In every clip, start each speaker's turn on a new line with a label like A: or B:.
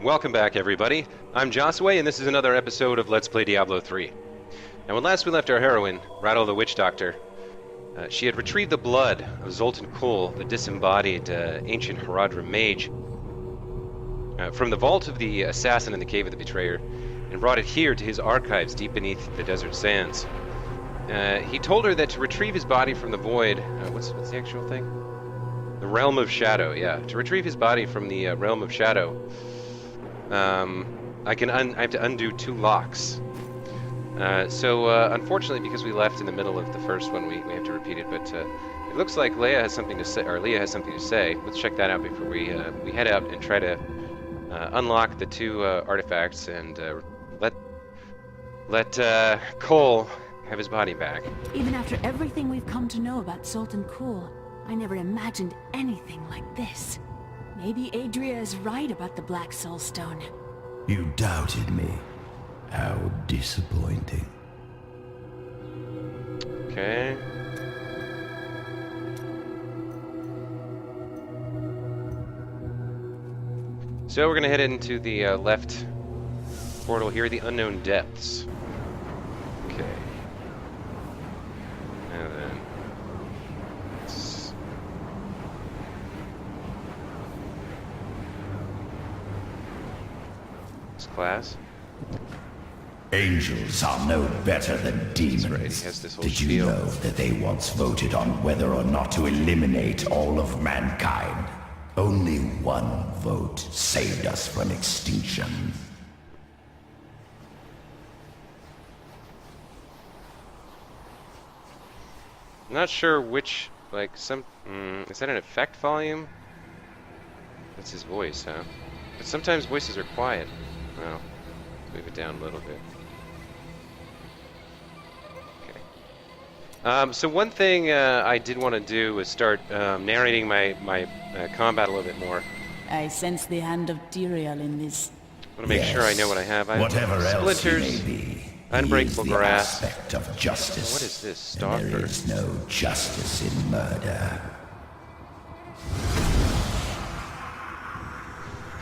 A: Welcome back, everybody. I'm Josiwe, and this is another episode of Let's Play Diablo 3. Now, when last we left our heroine, Rattle the Witch Doctor, she had retrieved the blood of Zoltan Kull, the disembodied ancient Haradrim mage, from the vault of the assassin in the Cave of the Betrayer, and brought it here to his archives deep beneath the desert sands. He told her that to retrieve his body from the void... what's the actual thing? The Realm of Shadow, yeah. To retrieve his body from the Realm of Shadow... I have to undo 2 locks. Unfortunately, because we left in the middle of the first one, we have to repeat it. But it looks like Leah has something to say. Let's check that out before we head out and try to unlock the 2 artifacts and let Cole have his body back.
B: Even after everything we've come to know about Zoltan Kull, I never imagined anything like this. Maybe Adria is right about the Black Soul Stone.
C: You doubted me. How disappointing.
A: Okay. So we're going to head into the left portal here, the Unknown Depths. Okay. And then... class.
C: Angels are no better than demons.
A: Right, he has this whole
C: Did you
A: spiel.
C: know that they once voted on whether or not to eliminate all of mankind? Only one vote saved us from extinction.
A: I'm not sure which, like, is that an effect volume? That's his voice, huh? But sometimes voices are quiet. Well, move it down a little bit. Okay. So one thing I did want to do was start narrating my combat a little bit more.
B: I sense the hand of Dirial in this.
A: I want to make sure I know what I have. I have
C: Whatever else he
A: splinters,
C: may be,
A: unbreakable
C: he is the
A: grass.
C: aspect of justice.
A: What is this,
C: And
A: stalker?
C: there is no justice in murder.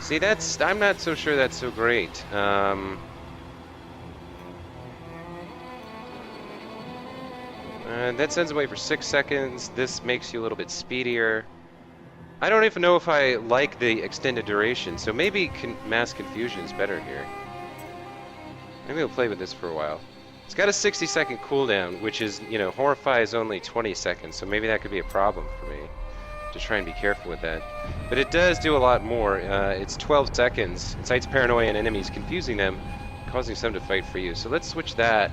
A: See, I'm not so sure that's so great. That sends away for 6 seconds. This makes you a little bit speedier. I don't even know if I like the extended duration, so maybe mass confusion is better here. Maybe we'll play with this for a while. It's got a 60-second cooldown, which is, Horrify is only 20 seconds, so maybe that could be a problem for me. To try and be careful with that. But it does do a lot more. It's 12 seconds. Incites paranoia in enemies, confusing them, causing some to fight for you. So let's switch that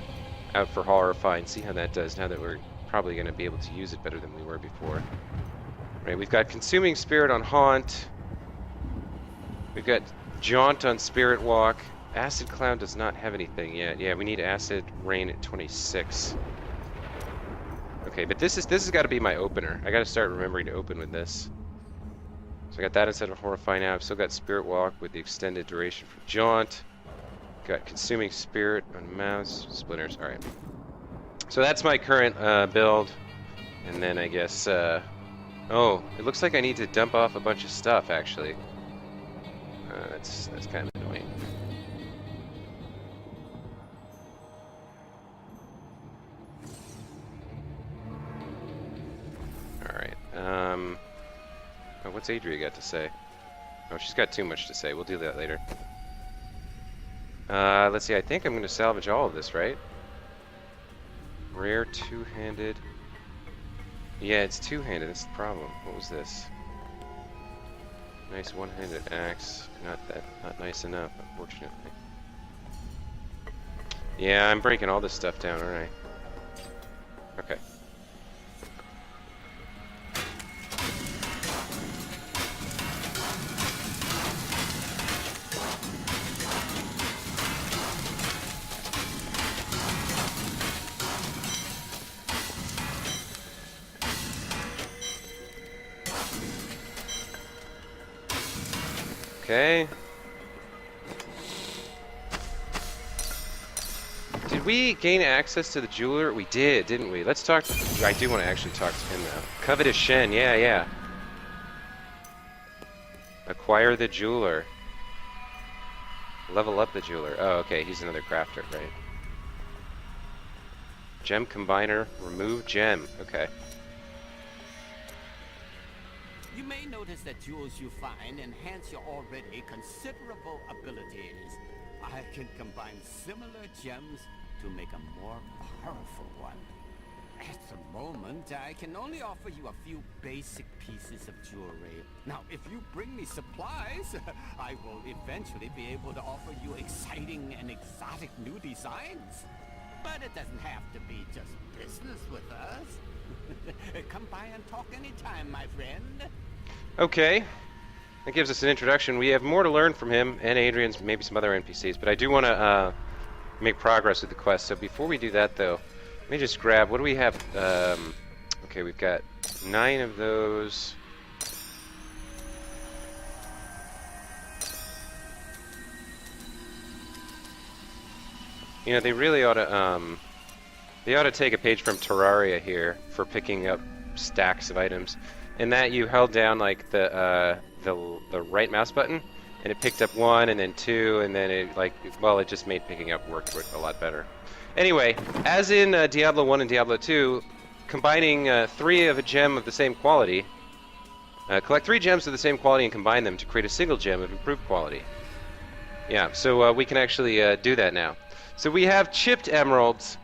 A: out for Horrify and see how that does now that we're probably going to be able to use it better than we were before. Right, we've got Consuming Spirit on Haunt. We've got Jaunt on Spirit Walk. Acid Cloud does not have anything yet. Yeah, we need Acid Rain at 26. Okay, but this has got to be my opener. I got to start remembering to open with this. So I got that instead of Horrify now. I've still got Spirit Walk with the extended duration for Jaunt. Got Consuming Spirit on Mouse. Splinters, alright. So that's my current build. And then I guess, oh, it looks like I need to dump off a bunch of stuff, actually. That's kind of annoying. What's Adria got to say? Oh, she's got too much to say. We'll do that later. Let's see. I think I'm going to salvage all of this, right? Rare two-handed. Yeah, it's two-handed. That's the problem. What was this? Nice one-handed axe. Not nice enough, unfortunately. Yeah, I'm breaking all this stuff down, aren't I? Okay. Okay. Did we gain access to the jeweler? We did, didn't we? Let's talk. I do want to actually talk to him now. Covetous Shen, yeah. Acquire the jeweler. Level up the jeweler. Oh, okay, he's another crafter, right? Gem combiner, remove gem. Okay.
D: You may notice that jewels you find enhance your already considerable abilities. I can combine similar gems to make a more powerful one. At the moment, I can only offer you a few basic pieces of jewelry. Now, if you bring me supplies, I will eventually be able to offer you exciting and exotic new designs. But it doesn't have to be just business with us. Come by and talk anytime, my friend.
A: Okay. That gives us an introduction. We have more to learn from him and Adrian's, maybe some other NPCs, but I do want to make progress with the quest. So before we do that, though, let me just grab, what do we have? Okay, we've got 9 of those. You know, they really ought to take a page from Terraria here for picking up stacks of items. And that you held down like the right mouse button, and it picked up 1 and then 2, and then it just made picking up work a lot better. Anyway, as in Diablo 1 and Diablo 2, combining 3 of a gem of the same quality, collect 3 gems of the same quality and combine them to create a single gem of improved quality. Yeah, so we can actually do that now. So we have chipped emeralds,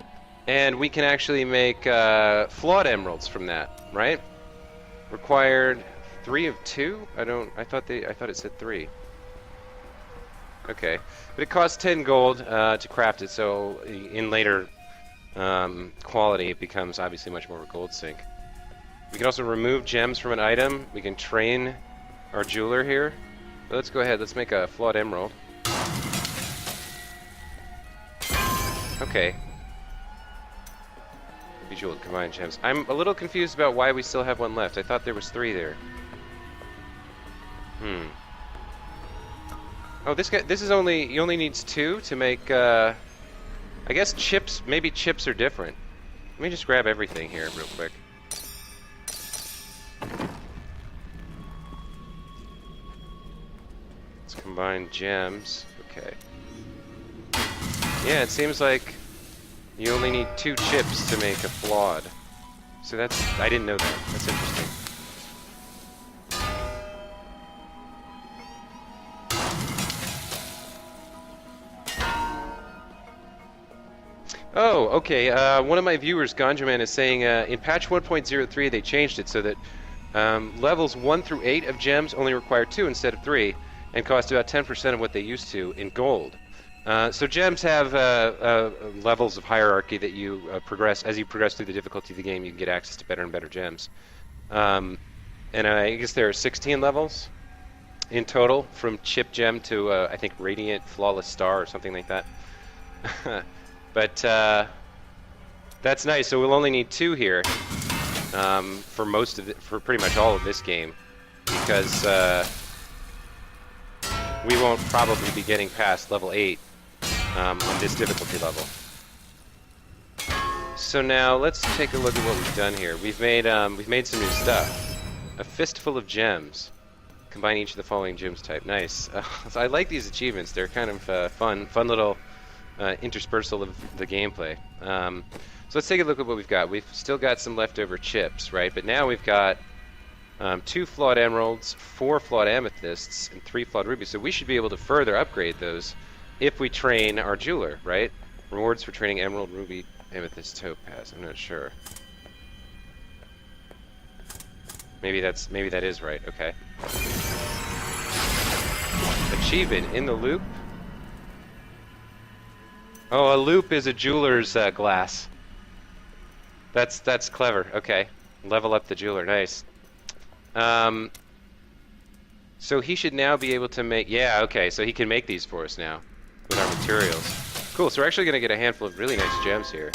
A: and we can actually make flawed emeralds from that, right? Required 3 of 2? I thought it said 3. Okay, but it costs 10 gold to craft it, so in later quality it becomes obviously much more of a gold sink. We can also remove gems from an item. We can train our jeweler here. But let's go ahead, let's make a flawed emerald. Okay. Jeweled combined gems. I'm a little confused about why we still have 1 left. I thought there was 3 there. Oh, this is only, he only needs 2 to make, I guess chips, maybe chips are different. Let me just grab everything here real quick. Let's combine gems. Okay. Yeah, it seems like you only need 2 chips to make a flawed. So that's, I didn't know that. That's interesting. Oh, okay. One of my viewers, Ganjaman, is saying in patch 1.03 they changed it so that levels 1 through 8 of gems only require 2 instead of 3 and cost about 10% of what they used to in gold. So gems have levels of hierarchy that you progress. As you progress through the difficulty of the game, you can get access to better and better gems. And I guess there are 16 levels in total, from chip gem to, I think, radiant flawless star or something like that. But that's nice. So we'll only need 2 here for pretty much all of this game, because we won't probably be getting past level 8 on this difficulty level. So now let's take a look at what we've done here. We've made some new stuff. A fistful of gems. Combine each of the following gems type. Nice. So I like these achievements. They're kind of fun little interspersal of the gameplay. So let's take a look at what we've got. We've still got some leftover chips, right? But now we've got 2 flawed emeralds, 4 flawed amethysts, and 3 flawed rubies. So we should be able to further upgrade those if we train our jeweler, right? Rewards for training emerald, ruby, amethyst, topaz. I'm not sure. Maybe that is right. Okay. Achievement in the loop. Oh, a loop is a jeweler's glass. That's clever. Okay. Level up the jeweler. Nice. So he should now be able to make... Yeah, okay, so he can make these for us now with our materials. Cool, so we're actually going to get a handful of really nice gems here.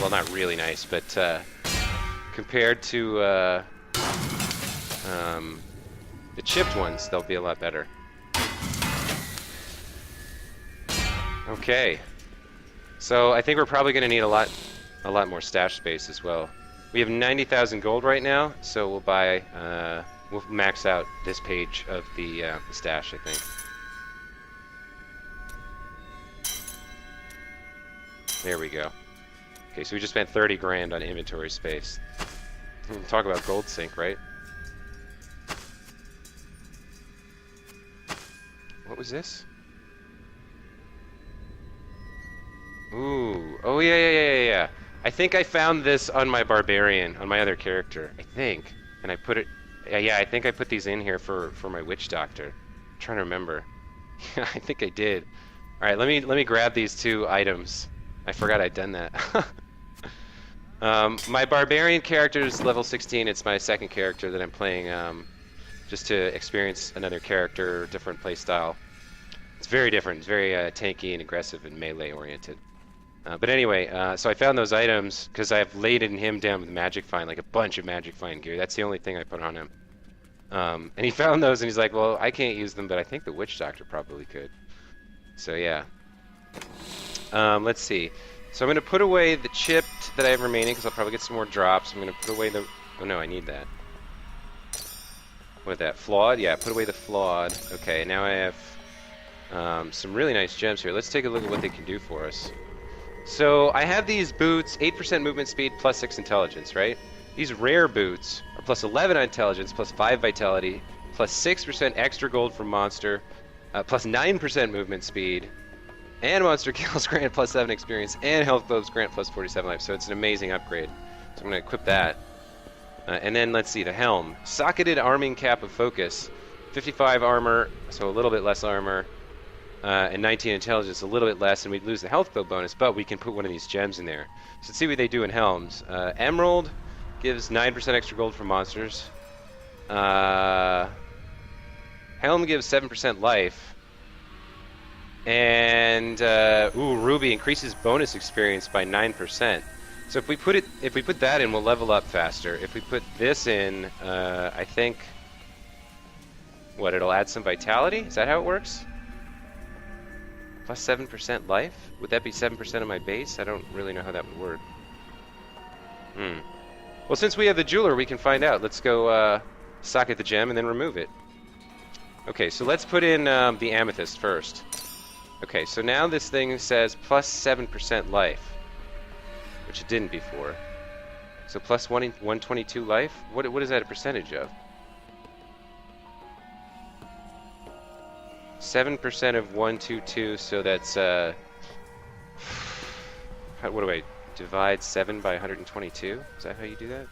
A: Well, not really nice, but compared to the chipped ones, they'll be a lot better. Okay. So I think we're probably going to need a lot more stash space as well. We have 90,000 gold right now, so we'll buy... we'll max out this page of the stash, I think. There we go. Okay, so we just spent 30 grand on inventory space. Talk about gold sink, right? What was this? Ooh. Oh, yeah. I think I found this on my barbarian, on my other character. I think. And I put it... Yeah, I think I put these in here for my witch doctor. I'm trying to remember. I think I did. All right, let me grab these 2 items. I forgot I'd done that. My barbarian character is level 16. It's my second character that I'm playing just to experience another character, different play style. It's very different. It's very tanky and aggressive and melee oriented. But anyway, so I found those items because I've laden him down with magic find, like a bunch of magic find gear. That's the only thing I put on him. And he found those and he's like, well, I can't use them, but I think the witch doctor probably could. So yeah. Let's see. So I'm going to put away the chipped that I have remaining because I'll probably get some more drops. I'm going to put away the... Oh no, I need that. What is that? Flawed? Yeah, put away the flawed. Okay, now I have some really nice gems here. Let's take a look at what they can do for us. So I have these boots, 8% movement speed, plus 6 intelligence, right? These rare boots are plus 11 on intelligence, plus 5 vitality, plus 6% extra gold from monster, plus 9% movement speed, and monster kills grant plus 7 experience, and health globes grant plus 47 life. So it's an amazing upgrade. So I'm going to equip that. And then let's see, the helm. Socketed arming cap of focus, 55 armor, so a little bit less armor. And 19 intelligence, a little bit less, and we'd lose the health globe bonus, but we can put one of these gems in there. So let's see what they do in helms. Emerald gives 9% extra gold for monsters. Helm gives 7% life. And Ruby increases bonus experience by 9%. So if we put that in, we'll level up faster. If we put this in, I think it'll add some vitality? Is that how it works? Plus 7% life? Would that be 7% of my base? I don't really know how that would work. Well, since we have the jeweler, we can find out. Let's go socket the gem and then remove it. Okay, so let's put in the amethyst first. Okay, so now this thing says plus 7% life, which it didn't before. So plus 122 life? What is that a percentage of? 7% of 122, so that's what do I divide 7 by 122? Is that how you do that?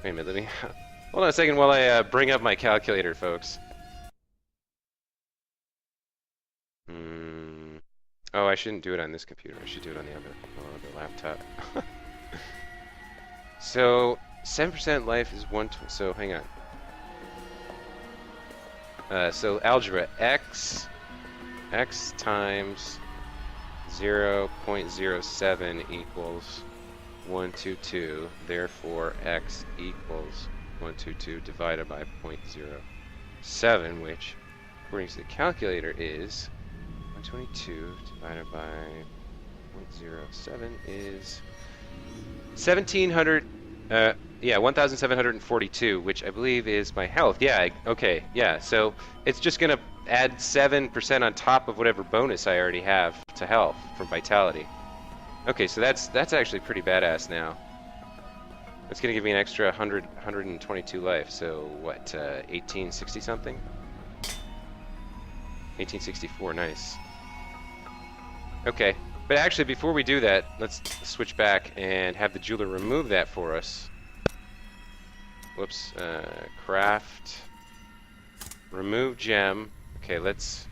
A: Wait a minute, let me hold on a second while I bring up my calculator, folks. Oh, I shouldn't do it on this computer. I should do it on the other laptop. So 7% life is 120. So hang on. So algebra, x times 0.07 equals 122. Therefore, x equals 122 divided by 0.07, which, according to the calculator, is 122 divided by 0.07 is 1,742, which I believe is my health. Yeah, okay, yeah, so it's just going to add 7% on top of whatever bonus I already have to health from vitality. Okay, so that's actually pretty badass now. That's going to give me an extra 122 life, so what, 1860 something? 1864, nice. Okay, but actually before we do that, let's switch back and have the jeweler remove that for us. Whoops, craft, remove gem. Okay, let's...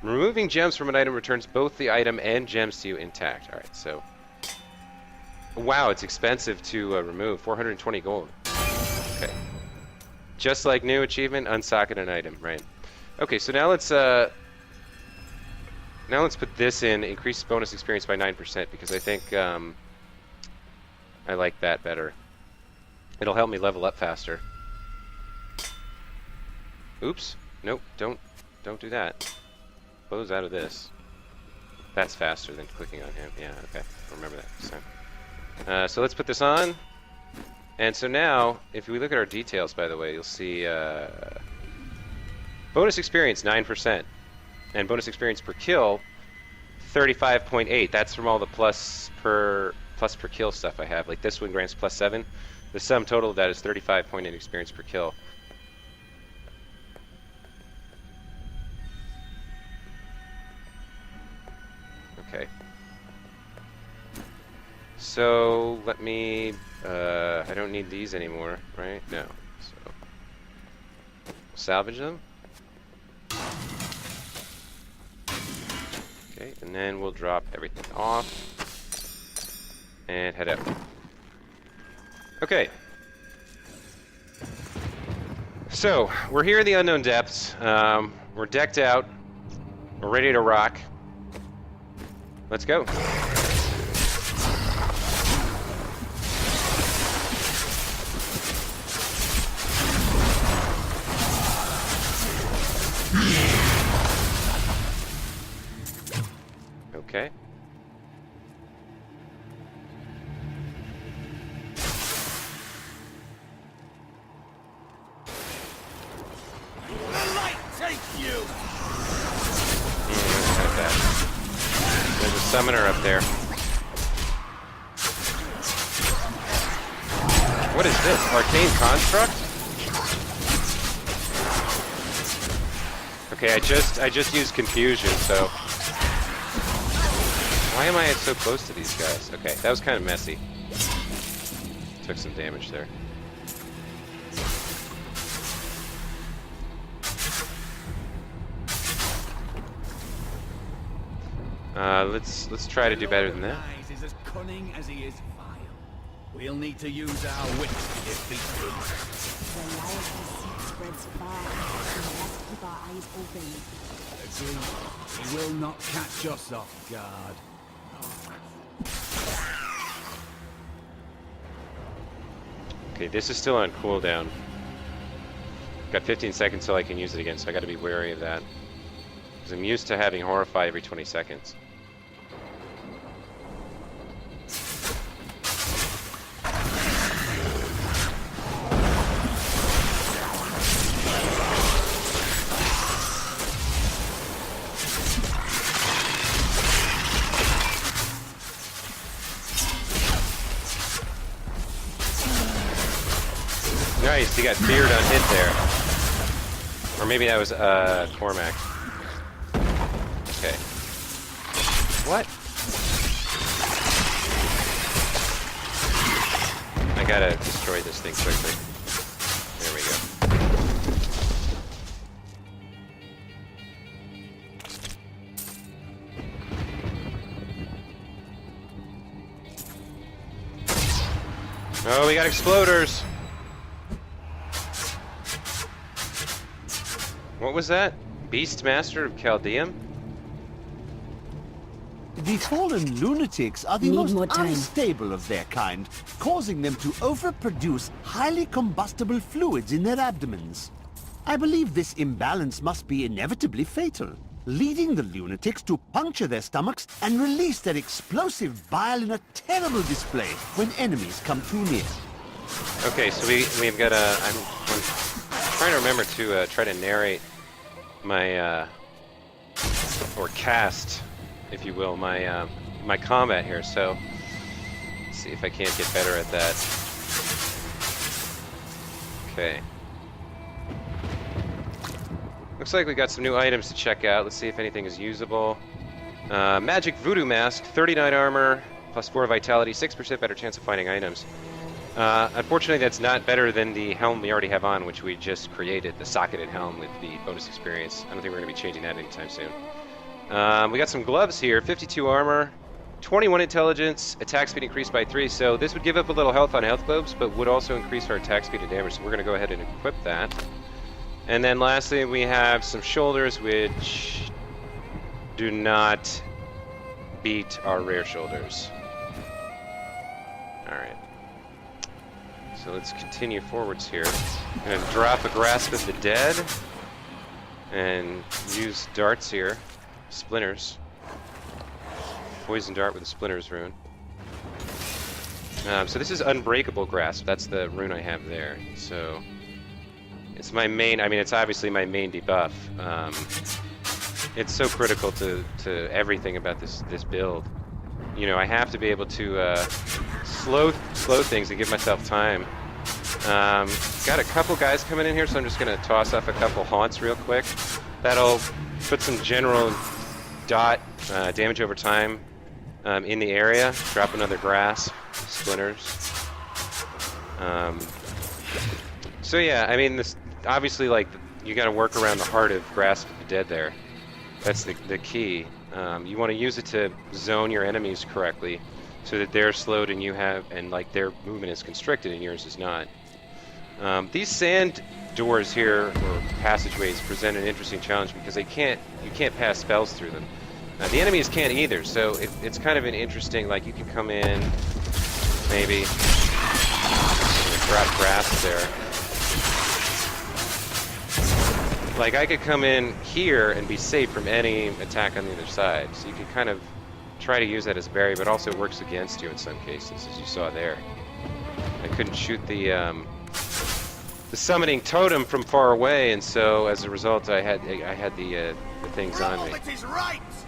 A: Removing gems from an item returns both the item and gems to you intact. Alright, so... Wow, it's expensive to remove, 420 gold. Okay. Just like new achievement, unsocket an item, right. Okay, so now let's put this in, increase bonus experience by 9%, because I think I like that better. It'll help me level up faster. Oops. Nope, don't do that. Close out of this. That's faster than clicking on him. Yeah, okay. I'll remember that next time. So let's put this on. And so now, if we look at our details, by the way, you'll see bonus experience 9%. And bonus experience per kill 35.8. That's from all the plus per kill stuff I have. Like this one grants +7. The sum total of that is 35.8 experience per kill. Okay. So let me. I don't need these anymore, right? No. So salvage them. Okay, and then we'll drop everything off and head out. Okay. So we're here in the unknown depths. We're decked out. We're ready to rock. Let's go. Okay. There's a summoner up there. What is this? Arcane construct? Okay, I just used confusion, so why am I so close to these guys? Okay, that was kind of messy. Took some damage there. Let's try to do better than that.
D: Is as cunning as he is vile. We'll need to use our wits to defeat him.
B: The Leviathan seek spreads far. We must keep our eyes open.
D: Agreed. He will not catch us off guard.
A: Okay, this is still on cooldown. Got 15 seconds till I can use it again, so I gotta be wary of that. Because I'm used to having Horrify every 20 seconds. Nice, he got feared on hit there. Or maybe that was Cormac. Okay. What? I gotta destroy this thing quickly. There we go. Oh, we got exploders! What was that? Beastmaster of Chaldeum?
E: The fallen lunatics are the
B: Need more
E: most
B: time.
E: unstable of their kind, causing them to overproduce highly combustible fluids in their abdomens. I believe this imbalance must be inevitably fatal, leading the lunatics to puncture their stomachs and release their explosive bile in a terrible display when enemies come too near.
A: Okay, so we've got a... I'm trying to remember to try to narrate my... or cast, if you will, my my combat here, so let's see if I can't get better at that. Okay. Looks like we got some new items to check out. Let's see if anything is usable. Magic Voodoo Mask, 39 armor, +4 vitality, 6% better chance of finding items. Unfortunately, that's not better than the helm we already have on, which we just created, the socketed helm with the bonus experience. I don't think we're going to be changing that anytime soon. We got some gloves here, 52 armor, 21 intelligence, attack speed increased by 3, so this would give up a little health on health globes, but would also increase our attack speed and damage, so we're going to go ahead and equip that. And then lastly, we have some shoulders, which do not beat our rare shoulders. Alright. So let's continue forwards here. I'm going to drop a Grasp of the Dead and use darts here. Splinters. Poison dart with a Splinters rune. So this is Unbreakable Grasp. That's the rune I have there. So it's my main, I mean, it's obviously my main debuff. it's so critical to everything about this build. You know, I have to be able to slow things and give myself time. Got a couple guys coming in here, so I'm just gonna toss off a couple haunts real quick. That'll put some general dot damage over time in the area. Drop another grass, splinters. So yeah, I mean, this obviously, like, you got to work around the heart of Grasp of the Dead there. That's the key. You want to use it to zone your enemies correctly, so that they're slowed and you have, and like their movement is constricted and yours is not. These sand doors here, or passageways, present an interesting challenge because you can't pass spells through them. The enemies can't either, so it's kind of an interesting, like, you can come in, maybe, drop grass there. Like, I could come in here and be safe from any attack on the other side, so you can kind of try to use that as a barrier, but also it works against you in some cases, as you saw there. I couldn't shoot the summoning totem from far away, and so as a result, I had the things on me.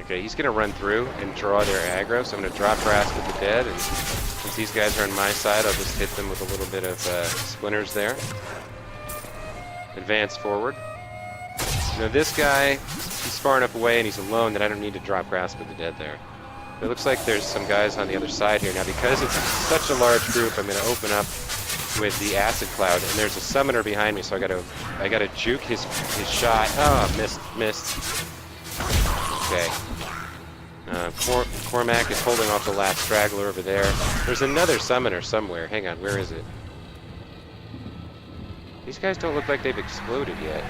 A: Okay, he's gonna run through and draw their aggro, so I'm gonna drop Grasp of the Dead, and since these guys are on my side, I'll just hit them with a little bit of splinters there. Advance forward. Now this guy, he's far enough away and he's alone that I don't need to drop Grasp of the Dead there. But it looks like there's some guys on the other side here. Now because it's such a large group, I'm gonna open up with the acid cloud, and there's a summoner behind me, so I gotta juke his shot. Oh, missed. Okay. Cormac is holding off the last straggler over there. There's another summoner somewhere. Hang on, where is it? These guys don't look like they've exploded yet.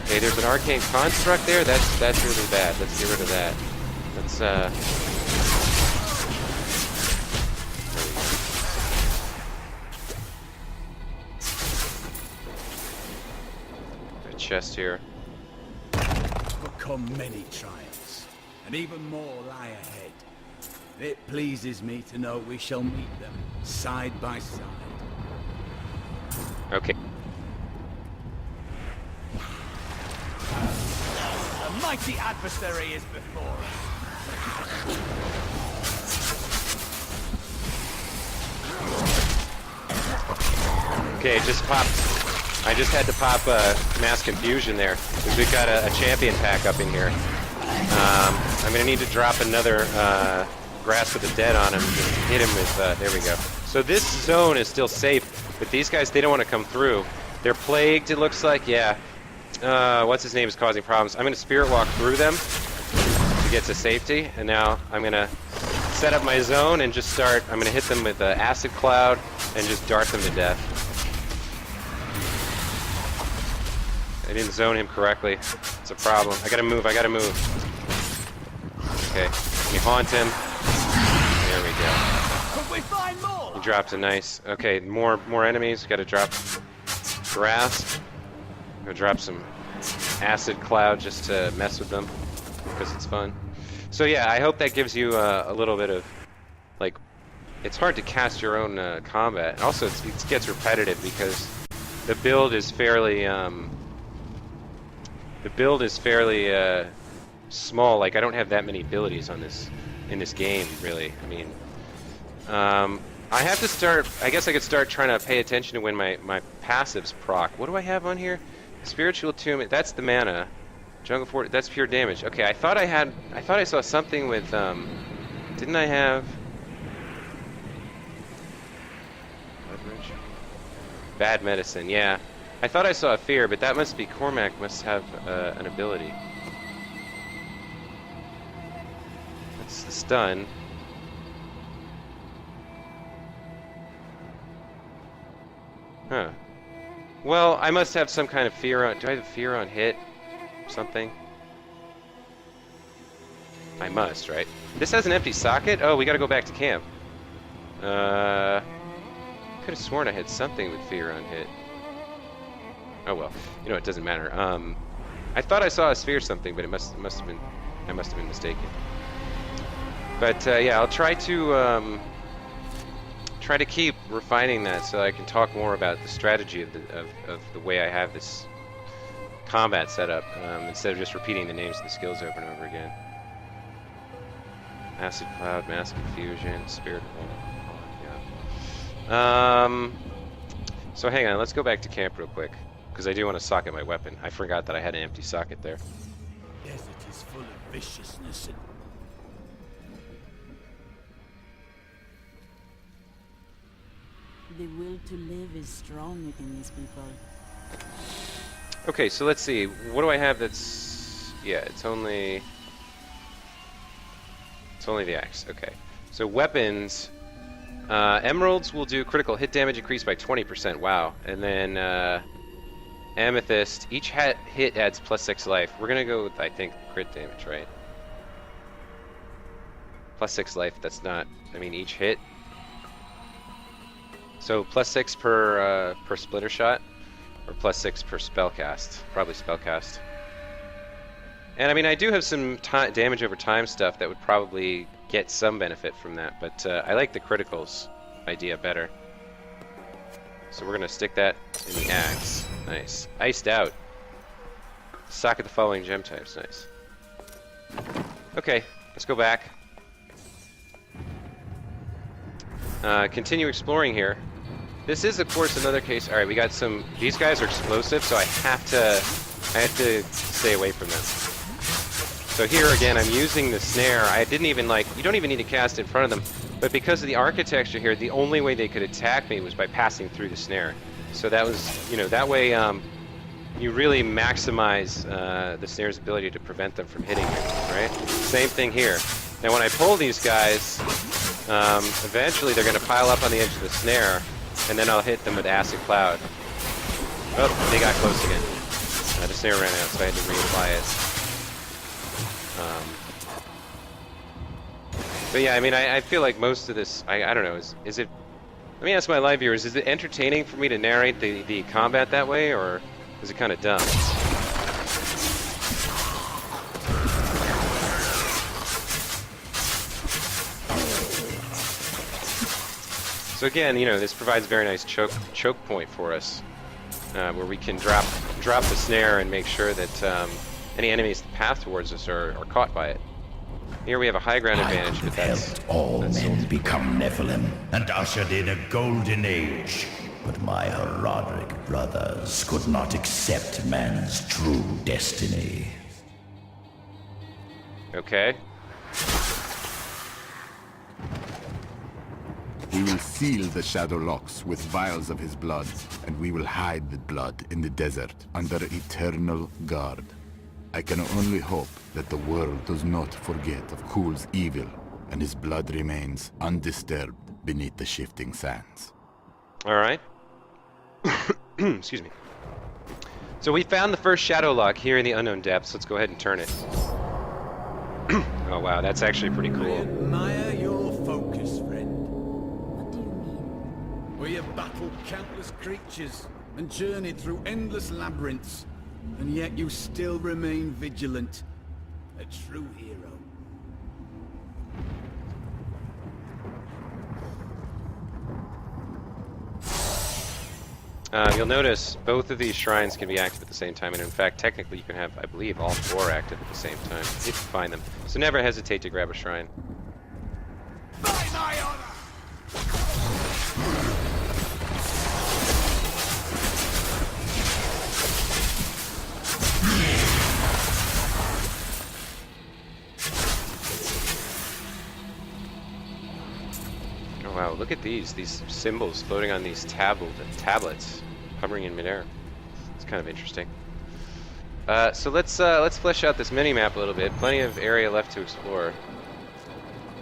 A: Okay, there's an arcane construct there. That's really bad. Let's get rid of that. Let's chest here.
F: Overcome many trials, and even more lie ahead. It pleases me to know we shall meet them side by side.
A: Okay.
F: A mighty adversary is before us.
A: Okay, I just had to pop Mass Confusion there, because we've got a champion pack up in here. I'm going to need to drop another Grasp of the Dead on him, just hit him with, there we go. So this zone is still safe, but these guys, they don't want to come through. They're plagued, it looks like, yeah. What's his name is causing problems. I'm going to Spirit Walk through them to get to safety, and now I'm going to set up my zone and just start, I'm going to hit them with Acid Cloud and just dart them to death. I didn't zone him correctly. It's a problem. I gotta move. Okay. Let me haunt him. There we go.
F: Could we find more?
A: He dropped a nice. Okay, more enemies. Gotta drop grass. Gonna drop some acid cloud just to mess with them because it's fun. So yeah, I hope that gives you a little bit of, like, it's hard to cast your own combat. And also, it gets repetitive because the build is fairly. The build is fairly small. Like, I don't have that many abilities on in this game, really. I mean, I have to start. I guess I could start trying to pay attention to when my passives proc. What do I have on here? Spiritual Attunement. That's the mana. Jungle Fort. That's pure damage. Okay, I thought I saw something with. Didn't I have? Leverage. Bad medicine. Yeah. I thought I saw a fear, but that must be Cormac must have an ability. That's the stun. Huh. Well, I must have some kind of fear on... Do I have fear on hit? Something? I must, right? This has an empty socket? Oh, we gotta go back to camp. Could have sworn I had something with fear on hit. Oh well, you know, it doesn't matter. I thought I saw a sphere or something, but I must have been mistaken. But yeah, I'll try to keep refining that so I can talk more about the strategy of the way I have this combat setup instead of just repeating the names of the skills over and over again. Acid Cloud, Mass Confusion, Spirit of yeah. So hang on, let's go back to camp real quick, because I do want to socket my weapon. I forgot that I had an empty socket there.
F: The desert is full of viciousness and...
G: The will to live is strong within these people.
A: Okay, so let's see. What do I have that's... Yeah, it's only the axe. Okay. So weapons... emeralds will do critical hit damage increased by 20%. Wow. And then amethyst, each hit adds +6 life. We're going to go with, I think, crit damage, right? +6 life, that's not... I mean, each hit... So +6 per splitter shot, or +6 per spellcast. Probably spellcast. And I mean, I do have some damage over time stuff that would probably get some benefit from that, but I like the criticals idea better. So we're gonna stick that in the axe. Nice. Iced out. Socket the following gem types. Nice. Okay, let's go back. Continue exploring here. This is, of course, another case. All right, we got some. These guys are explosive, so I have to stay away from them. So here again, I'm using the snare. I didn't even you don't even need to cast in front of them, but because of the architecture here, the only way they could attack me was by passing through the snare. So that was, that way you really maximize the snare's ability to prevent them from hitting you, right? Same thing here. Now when I pull these guys, eventually they're going to pile up on the edge of the snare, and then I'll hit them with Acid Cloud. Oh, they got close again. The snare ran out, so I had to reapply it. But yeah, I mean, I feel like most of this, I don't know, is it... Let me ask my live viewers, is it entertaining for me to narrate the combat that way, or is it kind of dumb? So again, this provides a very nice choke point for us, where we can drop the snare and make sure that any enemies that path towards us are caught by it. Here we have a high ground advantage, but that's...
C: helped all men become Nephilim and ushered in a golden age. But my Herodic brothers could not accept man's true destiny.
A: Okay.
H: We will seal the Shadow Locks with vials of his blood, and we will hide the blood in the desert under eternal guard. I can only hope that the world does not forget of Kul's evil, and his blood remains undisturbed beneath the shifting sands.
A: Alright. Excuse me. So we found the first Shadow Lock here in the Unknown Depths. Let's go ahead and turn it. Oh wow, that's actually pretty
F: I
A: cool.
F: admire your focus, friend.
G: What do you mean?
F: We have battled countless creatures and journeyed through endless labyrinths, and yet you still remain vigilant. A true hero.
A: You'll notice both of these shrines can be active at the same time, and in fact, technically you can have, I believe, all 4 active at the same time, if you find them. So never hesitate to grab a shrine.
F: By my honor!
A: Oh wow, look at these symbols floating on these tablets, hovering in midair. It's kind of interesting. So let's flesh out this mini-map a little bit. Plenty of area left to explore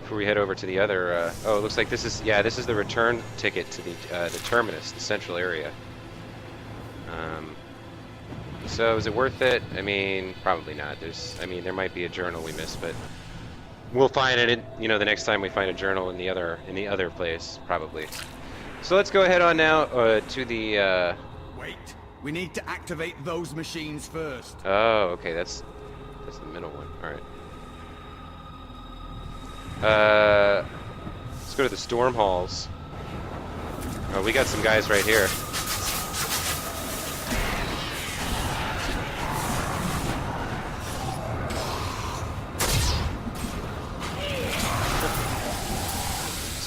A: before we head over to the other... oh, it looks like this is the return ticket to the Terminus, the central area. So is it worth it? I mean, probably not. There might be a journal we missed, but we'll find it, the next time we find a journal in the other place, probably. So let's go ahead on now to the...
F: Wait, we need to activate those machines first.
A: Oh, okay, that's the middle one. All right. Let's go to the storm halls. Oh, we got some guys right here.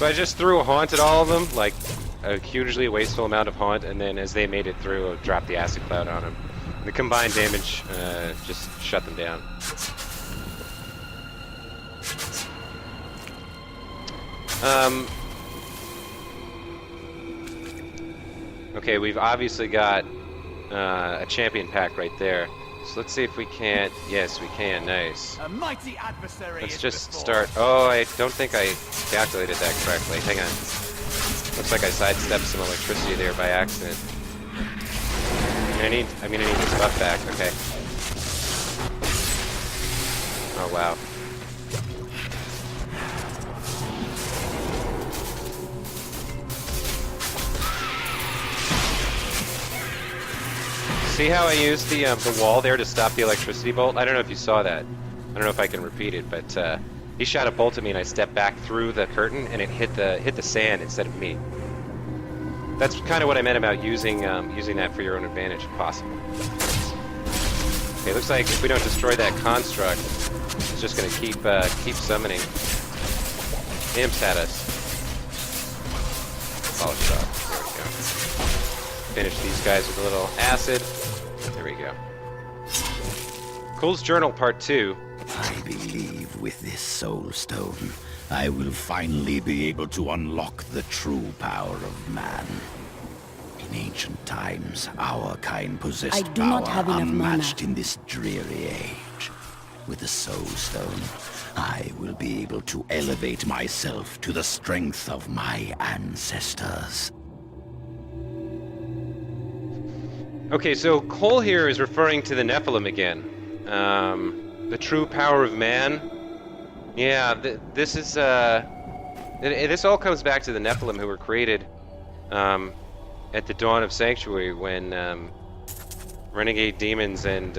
A: So I just threw a haunt at all of them, like a hugely wasteful amount of haunt, and then as they made it through, I dropped the acid cloud on them. The combined damage just shut them down. Okay, we've obviously got a champion pack right there. So let's see if we can't. Yes, we can. Nice.
D: A mighty adversary.
A: Let's just start. Oh, I don't think I calculated that correctly. Hang on. Looks like I sidestepped some electricity there by accident. I need this buff back. Okay. Oh wow. See how I used the wall there to stop the electricity bolt? I don't know if you saw that. I don't know if I can repeat it, but he shot a bolt at me and I stepped back through the curtain and it hit the sand instead of me. That's kind of what I meant about using that for your own advantage, if possible. Okay, looks like if we don't destroy that construct, it's just going to keep summoning imps at us. Polish off. There we go. Finish these guys with a little acid. There we go. Cool's Journal Part 2.
C: I believe with this soul stone, I will finally be able to unlock the true power of man. In ancient times, our kind possessed
G: I do not have
C: power
G: enough mana.
C: unmatched in this dreary age. With the soul stone, I will be able to elevate myself to the strength of my ancestors.
A: Okay, so Cole here is referring to the Nephilim again. The true power of man. Yeah, this is this all comes back to the Nephilim, who were created at the dawn of Sanctuary, when renegade demons and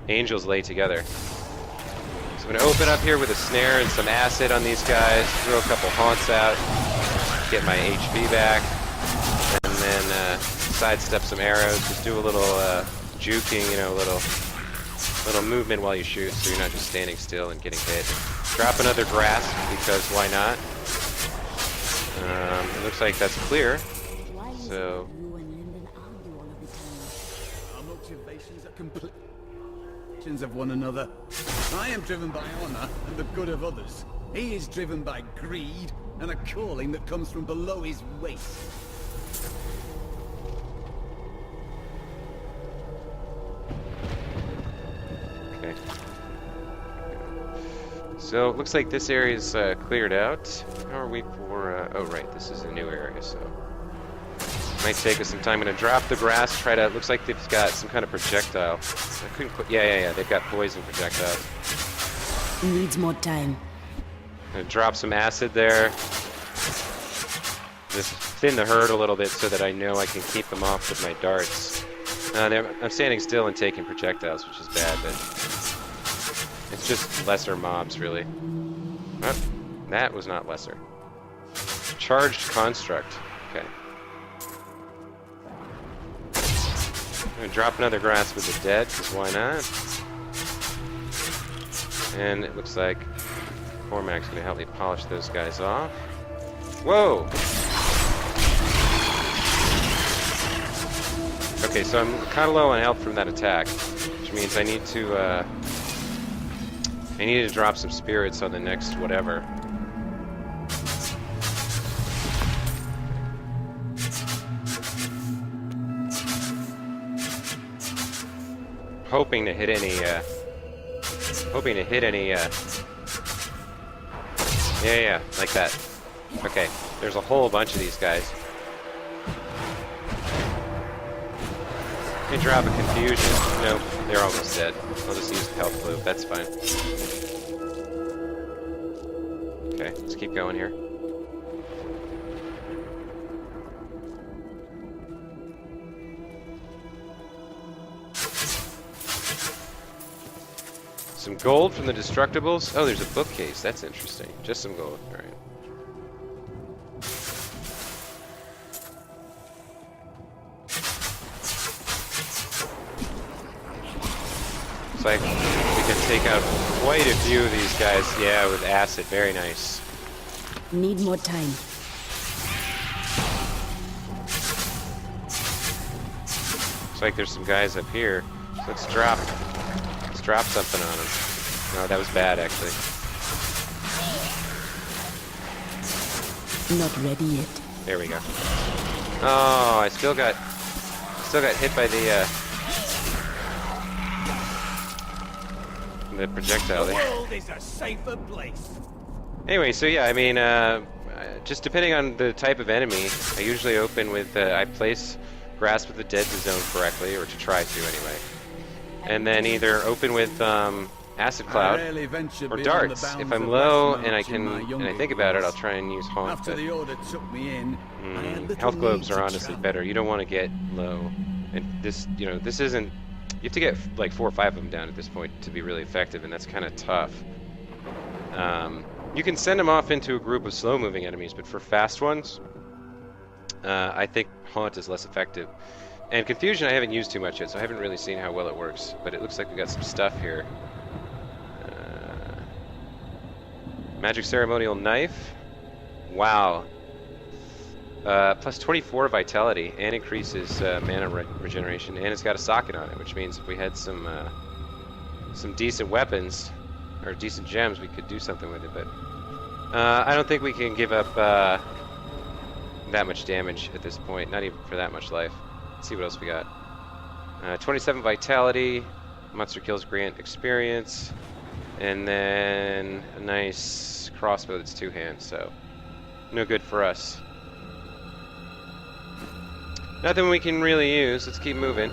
A: angels lay together. So I'm gonna open up here with a snare and some acid on these guys, throw a couple haunts out, get my HP back, and then sidestep some arrows. Just do a little juking, you know, a little movement while you shoot, so you're not just standing still and getting hit. Drop another grasp, because why not? It looks like that's clear. So
G: You and Lyndon argue all of the time.
F: Our motivations are complete of one another. I am driven by honor and the good of others. He is driven by greed and a calling that comes from below his waist.
A: okay. So it looks like this area is cleared out. How are we for? Oh right, this is a new area, so might take us some time. I'm gonna drop the grass. Try to. Looks like they've got some kind of projectile. I couldn't. Yeah. They've got poison projectiles.
G: Needs more time.
A: Gonna drop some acid there. Just thin the herd a little bit so that I know I can keep them off with my darts. I'm standing still and taking projectiles, which is bad, but it's just lesser mobs, really. Oh, that was not lesser. Charged construct. Okay. I'm gonna drop another grasp with the dead, because why not? And it looks like Cormac's gonna help me polish those guys off. Whoa! Okay, so I'm kind of low on health from that attack, which means I need to drop some spirits on the next whatever. Hoping to hit any, yeah, like that. Okay, there's a whole bunch of these guys. Let me drop a confusion. No, they're almost dead. I'll just use the health loop, that's fine. Okay, let's keep going here. Some gold from the Destructibles. Oh, there's a bookcase. That's interesting. Just some gold. All right. Looks like we can take out quite a few of these guys. Yeah, with acid. Very nice.
G: Need more time.
A: Looks like there's some guys up here. Let's drop something on them. No, that was bad, actually.
G: Not ready yet.
A: There we go. Oh, I still got hit by the projectile there.
D: The world is a safer place.
A: Anyway, so yeah, I mean, just depending on the type of enemy, I usually open with I place Grasp of the Dead to zone correctly, or to try to anyway, and then either open with Acid Cloud or darts. If I'm low and I think about it, I'll try and use Haunt.
F: After the order took me in, I had little
A: Health globes
F: need
A: are
F: to
A: honestly
F: travel.
A: better. You don't want to get low, and this, you know, this isn't. You have to get like 4 or 5 of them down at this point to be really effective, and that's kind of tough. You can send them off into a group of slow-moving enemies, but for fast ones, I think Haunt is less effective. And Confusion I haven't used too much yet, so I haven't really seen how well it works. But it looks like we got some stuff here. Magic Ceremonial Knife. Wow. Plus 24 Vitality, and increases mana regeneration, and it's got a socket on it, which means if we had some decent weapons, or decent gems, we could do something with it, but I don't think we can give up that much damage at this point, not even for that much life. Let's see what else we got. 27 Vitality, monster kills grant experience, and then a nice crossbow that's 2 hands, so no good for us. Nothing we can really use. Let's keep moving.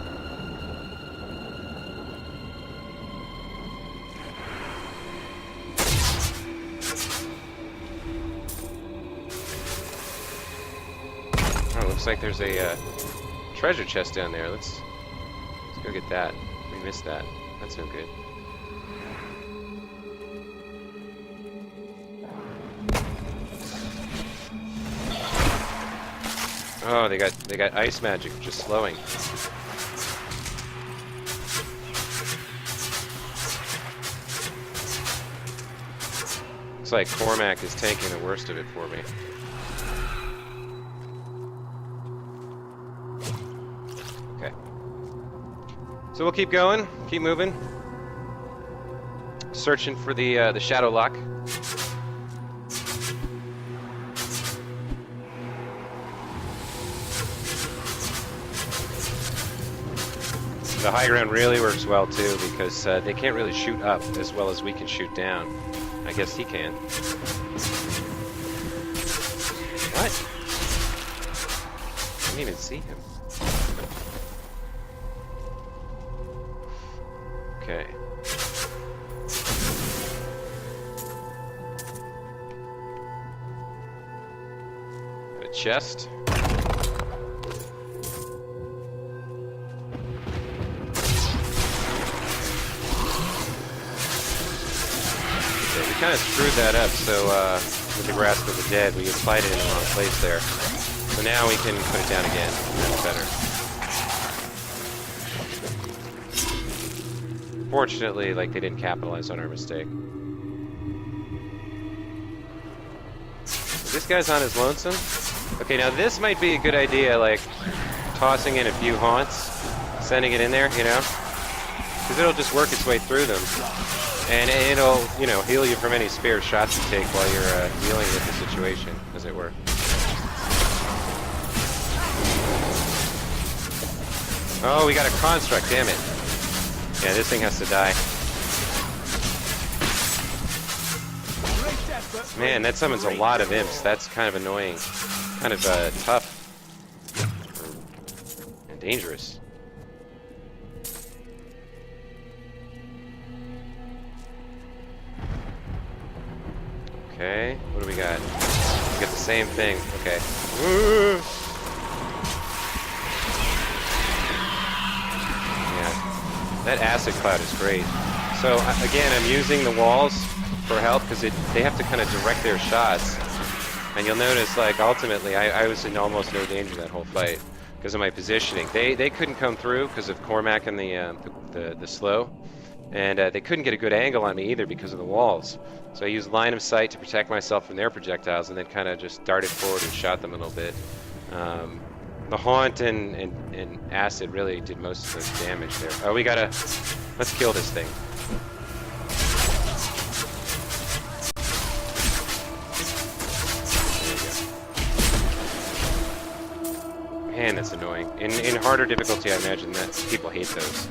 A: Oh, looks like there's a treasure chest down there. Let's go get that. We missed that. That's no good. Oh, they got ice magic, just slowing. Looks like Cormac is taking the worst of it for me. Okay. So we'll keep going, keep moving. Searching for the Shadow Lock. The high ground really works well too, because they can't really shoot up as well as we can shoot down. I guess he can. What? I didn't even see him. Okay. Got a chest. Kind of screwed that up, so with the Grasp of the Dead, we applied it in the wrong place there. So now we can put it down again. That's better. Fortunately, like, they didn't capitalize on our mistake. This guy's on his lonesome? Okay, now this might be a good idea, like, tossing in a few haunts, sending it in there, you know? Because it'll just work its way through them. And it'll, you know, heal you from any spare shots you take while you're dealing with the situation, as it were. Oh, we got a construct, damn it. Yeah, this thing has to die. Man, that summons a lot of imps. That's kind of annoying. Kind of tough. And dangerous. Okay, what do we got? We got the same thing. Okay. Yeah, that acid cloud is great. So again, I'm using the walls for help because they have to kind of direct their shots. And you'll notice, like, ultimately, I was in almost no danger that whole fight because of my positioning. They couldn't come through because of Cormac and the slow. And they couldn't get a good angle on me either because of the walls. So I used line of sight to protect myself from their projectiles, and then kind of just darted forward and shot them a little bit. The haunt and acid really did most of the damage there. Oh, we gotta... Let's kill this thing. There you go. Man, that's annoying. In harder difficulty, I imagine that people hate those.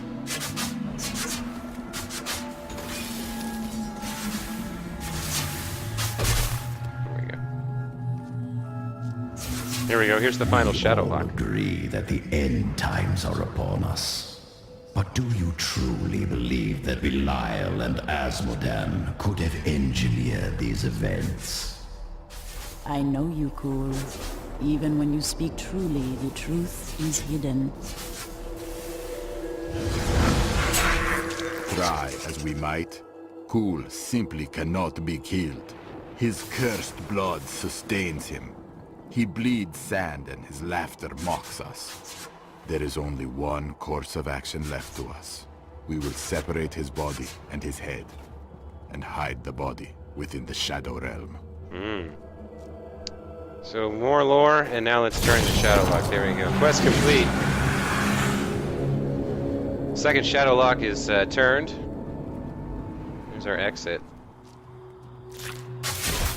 A: Here we go, here's the final shadow lock.
C: We all agree that the end times are upon us. But do you truly believe that Belial and Asmodan could have engineered these events?
G: I know you, Cool. Even when you speak truly, the truth is hidden.
H: Try as we might, Kul simply cannot be killed. His cursed blood sustains him. He bleeds sand and his laughter mocks us. There is only one course of action left to us. We will separate his body and his head, and hide the body within the Shadow Realm.
A: So more lore, and now let's turn the shadow lock. There we go. Quest complete. Second shadow lock is turned. There's our exit.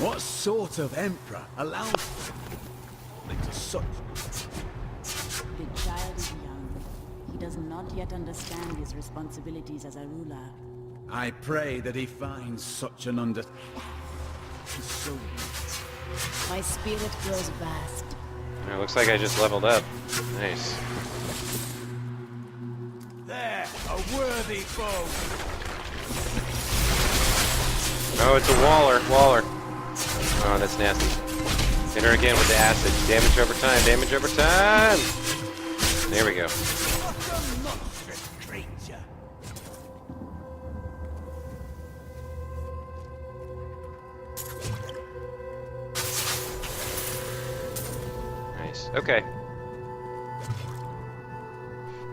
F: What sort of emperor allows to such...
G: The child is young. He does not yet understand his responsibilities as a ruler.
F: I pray that he finds such an so...
G: My spirit grows vast.
A: It looks like I just leveled up. Nice.
F: There, a worthy foe.
A: Oh, it's a Waller. Oh, that's nasty. Hit her again with the acid. Damage over time, damage over time! There we go.
F: What a monstrous creature.
A: Nice. Okay.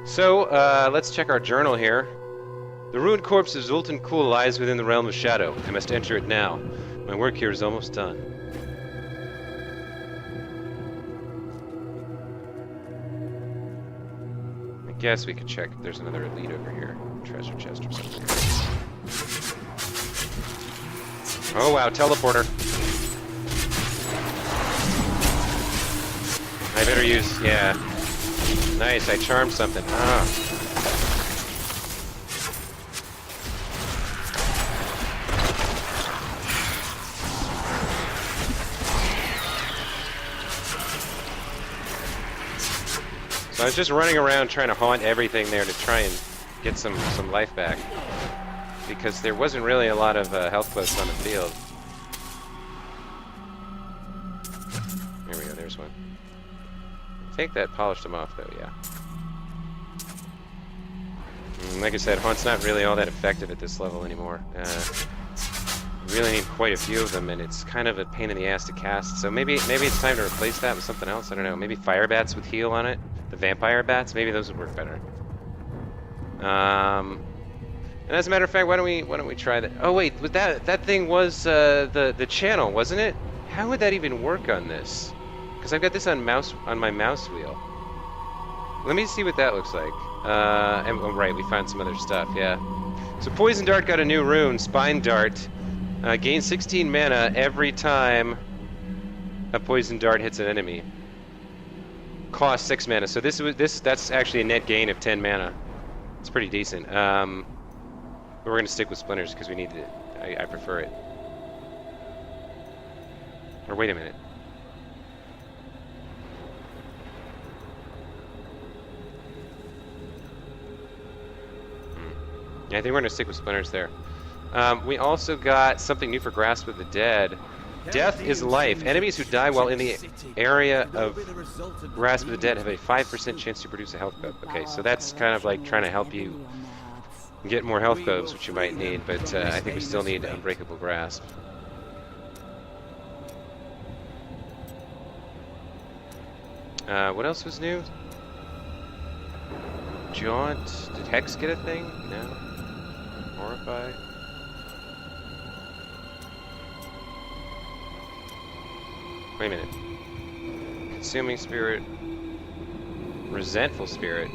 A: So, let's check our journal here. The ruined corpse of Zoltan Kuhl lies within the realm of shadow. I must enter it now. My work here is almost done. I guess we could check if there's another elite over here. Treasure chest or something. Oh wow, teleporter. I better use, yeah. Nice, I charmed something. Ah. So I was just running around trying to haunt everything there to try and get some life back. Because there wasn't really a lot of health posts on the field. There we go, there's one. I think that polished them off though, yeah. Like I said, haunt's not really all that effective at this level anymore. You really need quite a few of them, and it's kind of a pain in the ass to cast. So maybe it's time to replace that with something else. I don't know. Maybe fire bats with heal on it. The vampire bats. Maybe those would work better. And as a matter of fact, why don't we try that? Oh wait, that thing was the channel, wasn't it? How would that even work on this? Because I've got this on my mouse wheel. Let me see what that looks like. Oh, right, we found some other stuff. Yeah. So Poison Dart got a new rune, Spine Dart. Gain 16 mana every time a Poison Dart hits an enemy. Cost 6 mana. So that's actually a net gain of 10 mana. It's pretty decent. But we're gonna stick with Splinters because we need it. I prefer it. Or wait a minute. Yeah, I think we're gonna stick with Splinters there. We also got something new for Grasp of the Dead. Death is life. Enemies who die while in the area of Grasp of the Dead have a 5% chance to produce a health buff. Okay, so that's kind of like trying to help you get more health buffs, which you might need, but I think we still need Unbreakable Grasp. What else was new? Jaunt. Did Hex get a thing? No. Horrify. Wait a minute. Consuming spirit. Resentful spirit.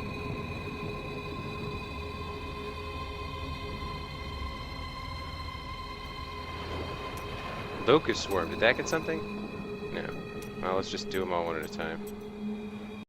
A: Locust swarm. Did that get something? No. Well, let's just do them all one at a time.